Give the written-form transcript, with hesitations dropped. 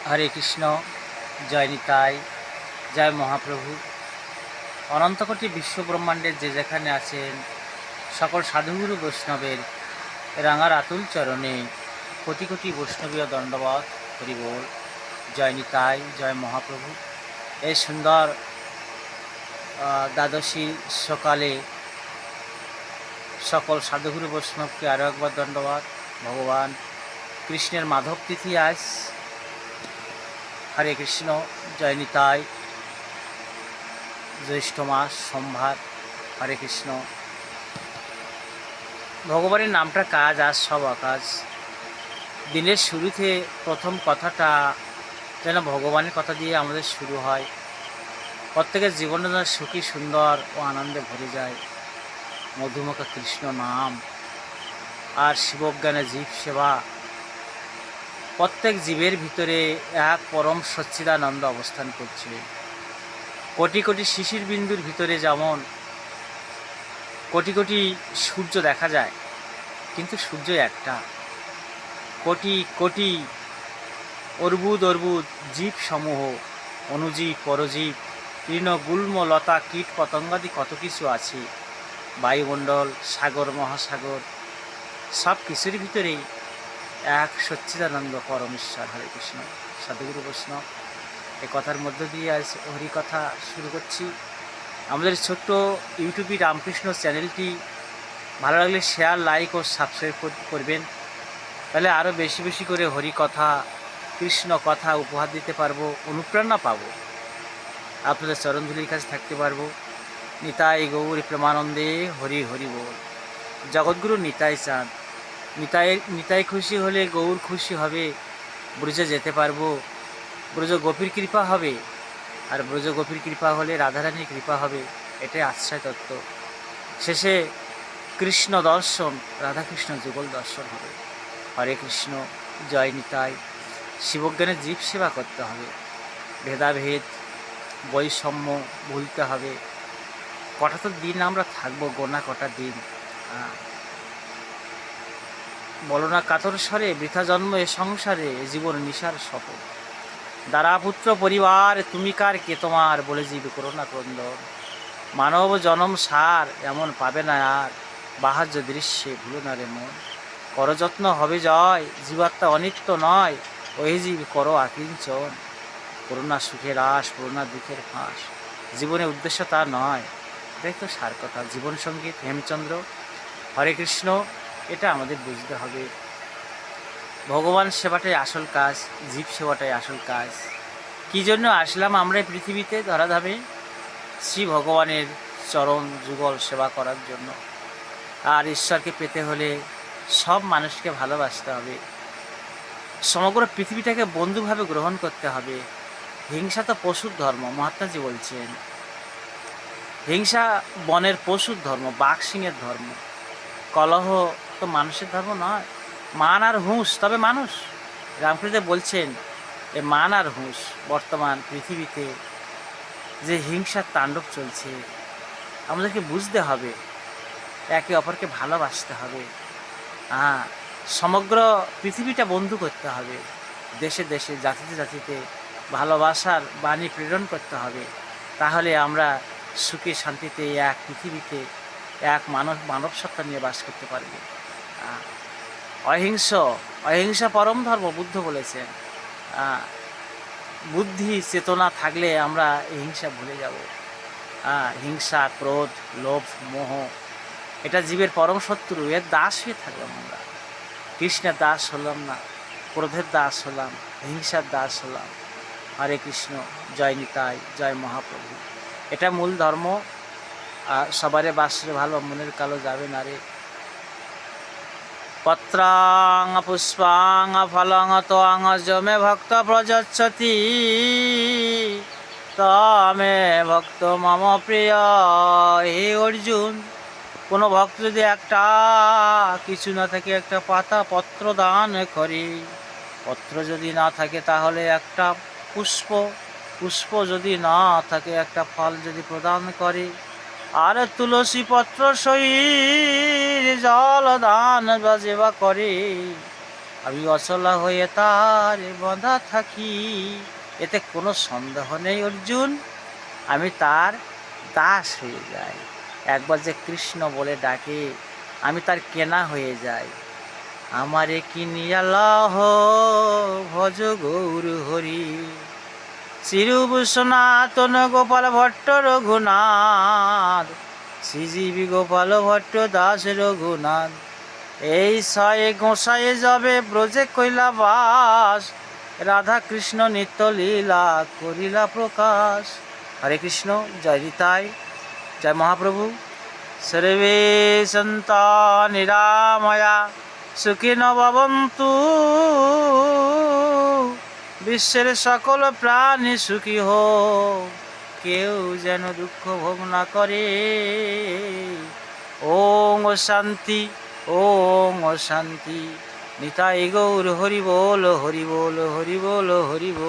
হরে কৃষ্ণ, জয় নিতাই, জয় মহাপ্রভু। অনন্তকোটি বিশ্বব্রহ্মাণ্ডের যে যেখানে আছেন সকল সাধুগুরু বৈষ্ণবের রাঙার আতুল চরণে কোটি কোটি বৈষ্ণবীয় দণ্ডবত। হরি বল। জয় নিতাই, জয় মহাপ্রভু। এই সুন্দর দ্বাদশী সকালে সকল সাধুগুরু বৈষ্ণবকে আরও একবার দণ্ডবাদ। ভগবান কৃষ্ণের মাধব তিথি আজ। হরে কৃষ্ণ, জয় নিতাই। জ্যৈষ্ঠ মাস সোমবার। হরে কৃষ্ণ। ভগবানের নামটা কাজ, আজ সব অকাজ। দিনের শুরুতে প্রথম কথাটা যেন ভগবানের কথা দিয়ে আমাদের শুরু হয়। প্রত্যেকের জীবনটা যেন সুখী, সুন্দর ও আনন্দে ভরে যায়। মধুমুখ কৃষ্ণ নাম আর শিবজ্ঞানে জীব সেবা। প্রত্যেক জীবের ভিতরে এক পরম সচ্চিদানন্দ অবস্থান করছে। কোটি কোটি শিশির বিন্দুর ভিতরে যেমন কোটি কোটি সূর্য দেখা যায়, কিন্তু সূর্য একটা। কোটি কোটি অর্বুদ অর্বুদ জীব সমূহ, অণুজীব, পরজীব, তৃণ, গুল্ম, লতা, কীট পতঙ্গাদি কত কিছু আছে। বায়ুমণ্ডল, সাগর, মহাসাগর, সব কিছুর ভিতরেই এক সচ্চিদানন্দ পরমেশ্বর। হরে কৃষ্ণ। সাধুগুরু বৈষ্ণব এই কথার মধ্য দিয়ে আজ হরিকথা শুরু করছি। আমাদের ছোট্ট ইউটিউবে রামকৃষ্ণ চ্যানেলটি ভালো লাগলে শেয়ার, লাইক ও সাবস্ক্রাইব করবেন। তাহলে আরও বেশি বেশি করে হরিকথা, কৃষ্ণ কথা উপহার দিতে পারবো, অনুপ্রেরণা পাবো, আপনাদের চরণধুলির কাছে থাকতে পারবো। নিতাই গৌর প্রেমানন্দে হরি হরি বল। জগৎগুরু নিতাই চাঁদ। নিতাই খুশি হলে গৌর খুশি হবে। ব্রজে যেতে পারবো, ব্রজ গোপীর কৃপা হবে, আর ব্রজ গোপীর কৃপা হলে রাধারানীর কৃপা হবে। এটাই আশ্রয় তত্ত্ব। শেষে কৃষ্ণ দর্শন, রাধাকৃষ্ণ যুগল দর্শন হবে। হরে কৃষ্ণ, জয় নিতাই। শিবজ্ঞানের জীব সেবা করতে হবে। ভেদাভেদ, বৈষম্য ভুলতে হবে। কটা তো দিন আমরা থাকবো, গোনা কটা দিন। বলো না কাতর স্বরে, বৃথা জন্ম এ সংসারে, জীবন নিশার শপথ। দ্বারা পুত্র পরিবার তুমি কার, কে তোমার, বলে জীব করো না ক্রন্দন। মানব জনম সার এমন পাবে না আর, বাহার্য দৃশ্যে ভুলো না রে মন। করযত্ন হবে জয়, জীবাত্মা অনিত্য নয়, ওই জীব করো আকিঞ্চন। করুণা সুখের আশ, করুণা দুঃখের ফাঁস, জীবনের উদ্দেশ্য তা নয়। এটাই তো সার কথা। জীবন সঙ্গীত হেমচন্দ্র। হরে কৃষ্ণ। এটা আমাদের বুঝতে হবে। ভগবান সেবাটাই আসল কাজ, জীব সেবাটাই আসল কাজ। কী জন্য আসলাম আমরা এই পৃথিবীতে ধরাধামে? শ্রী ভগবানের চরণ যুগল সেবা করার জন্য। আর ঈশ্বরকে পেতে হলে সব মানুষকে ভালোবাসতে হবে, সমগ্র পৃথিবীটাকে বন্ধুভাবে গ্রহণ করতে হবে। হিংসা তো পশুর ধর্ম, মহাত্মাজি বলছেন। হিংসা বনের পশুর ধর্ম, বাঘ সিংহের ধর্ম। কলহ তো মানুষের ধর্ম নয়। মান আর হুঁশ তবে মানুষ। রামকৃষ্ণ বলছেন এ মান আর হুঁশ। বর্তমান পৃথিবীতে যে হিংসার তাণ্ডব চলছে, আমাদেরকে বুঝতে হবে, একে অপরকে ভালোবাসতে হবে। সমগ্র পৃথিবীটা বন্ধু করতে হবে। দেশে দেশে, জাতিতে জাতিতে ভালোবাসার বাণী প্রেরণ করতে হবে। তাহলে আমরা সুখে শান্তিতে এক পৃথিবীতে এক মানব সত্তা নিয়ে বাস করতে পারব। অহিংসা পরম ধর্ম, বুদ্ধ বলেছেন। বুদ্ধি চেতনা থাকলে আমরা এই হিংসা ভুলে যাব। হিংসা, ক্রোধ, লোভ, মোহ এটা জীবের পরম শত্রু। এর দাস হয়ে থাকলাম আমরা। কৃষ্ণের দাস হলাম না, ক্রোধের দাস হলাম, হিংসার দাস হলাম। হরে কৃষ্ণ, জয় নিতাই, জয় মহাপ্রভু। এটা মূল ধর্ম। সবারে বাসরে ভালো, মনের কালো যাবে না রে। পত্রাং পুষ্পাং ফলং ত্বং যমে ভক্ত প্রযচ্ছতি, তমে ভক্ত মম প্রিয়। হে অর্জুন, কোনো ভক্ত যদি একটা কিছু না থাকে, একটা পাতা পত্র দান করে, পত্র যদি না থাকে তাহলে একটা পুষ্প, পুষ্প যদি না থাকে একটা ফল যদি প্রদান করে, আর তুলসী পত্র সহিত জল দান বা যেবা করে, আমি অচলা হয়ে তার বাঁধা থাকি। এতে কোনো সন্দেহ নেই অর্জুন, আমি তার দাস হয়ে যাই। একবার যে কৃষ্ণ বলে ডাকে আমি তার কেনা হয়ে যাই। আমারে কিনিয়া লহ ভজ গৌর হরি। শ্রীরূপ সনাতন গোপাল ভট্ট রঘুনাথ, শ্রীজীবী গোপাল ভট্ট দাস রঘুনাথ। এই সায়ে গোসায়ে যাবে ব্রজে কইলা বাস, রাধা কৃষ্ণ নিত্য লীলা করিলা প্রকাশ। হরে কৃষ্ণ, জয় নিতাই, জয় মহাপ্রভু। সর্বে সন্তা নিরাময়া সুখিন ভবন্তু, বিশ্বের সকল প্রাণী সুখী হোক, কেউ যেন দুঃখ ভোগ না করে। ওম শান্তি, ওম শান্তি। নিতাই গৌর হরি বল, হরি বল, হরি বল, হরি বল।